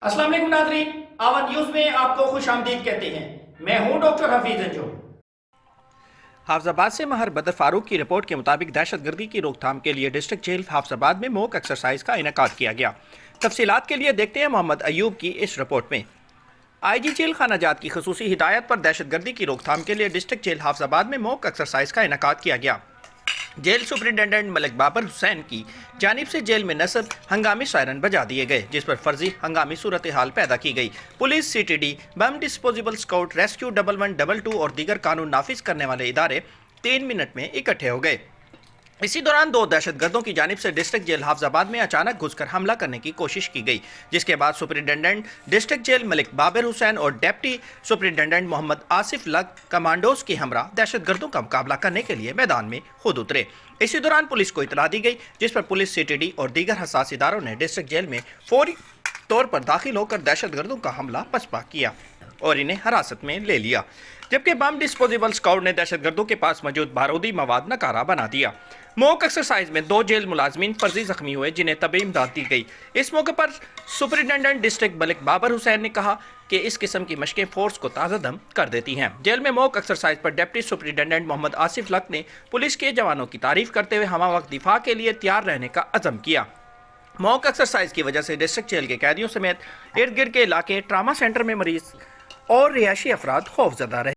अस्सलाम वालेकुम नाज़रीन, आवाज़ न्यूज़ में आपको खुश आमदीद कहते हैं। मैं हूं डॉक्टर हफीज अंजुम। हाफिजाबाद से महर बदर फारूक की रिपोर्ट के मुताबिक दहशतगर्दी की रोकथाम के लिए डिस्ट्रिक्ट जेल हाफिजाबाद में मॉक एक्सरसाइज का इनेकाद किया गया। तफसीलात के लिए देखते हैं मोहम्मद अयूब की इस रिपोर्ट में। IG जेल खाना जात की खसूसी हिदायत पर दहशतगर्दी की रोकथाम के लिए डिस्ट्रिक्ट जेल हाफिजाबाद में मॉक एक्सरसाइज का इनेकाद किया गया। जेल सुपरिटेंडेंट मलिक बाबर हुसैन की जानिब से जेल में नस्ब हंगामी सायरन बजा दिए गए, जिस पर फर्जी हंगामी सूरत हाल पैदा की गई। पुलिस, CTD, बम डिस्पोजेबल स्काउट, रेस्क्यू 1112 और दीगर कानून नाफिज करने वाले इदारे 3 मिनट में इकट्ठे हो गए। इसी दौरान दो दहशतगर्दों की जानिब से डिस्ट्रिक्ट जेल हाफिजाबाद में अचानक घुसकर हमला करने की कोशिश की गई, जिसके बाद superintendent district jail Malik Babar Hussain और डेप्टी सुपरिटेंडेंट मोहम्मद आसिफ लग कमांडोज के हमरा दहशतगर्दों का मुकाबला करने के लिए मैदान में खुद उतरे। इसी दौरान पुलिस को इतला दी गई, जिस पर पुलिस, CTD और दीगर हसास इदारों ने डिस्ट्रिक्ट जेल में फौरी तौर पर दाखिल होकर दहशतगर्दों का हमला पसपा किया और इन्हें हिरासत में ले लिया, जबकि बम डिस्पोजेबल स्क्वाड ने दहशतगर्दों के पास मौजूद बारूदी मवाद नकारा बना दिया। मॉक एक्सरसाइज में 2 जेल मुलाजमीन फर्जी जख्मी हुए, जिन्हें तबी इमदाद दी गई। इस मौके पर सुपरिटेंडेंट डिस्ट्रिक्ट मलिक बाबर हुसैन ने कहा कि इस किस्म की मशकें फोर्स को ताज़ा दम कर देती हैं। जेल में मॉक एक्सरसाइज पर डिप्टी सुपरिटेंडेंट मोहम्मद आसिफ लक ने पुलिस के जवानों की तारीफ करते हुए हमा वक्त दिफा के लिए तैयार रहने का अज़म किया। मॉक एक्सरसाइज की वजह से डिस्ट्रिक्ट जेल के कैदियों समेत इर्द गिर्द के इलाके, ट्रामा सेंटर में मरीज और रिहायशी अफराद खौफजदा रहे।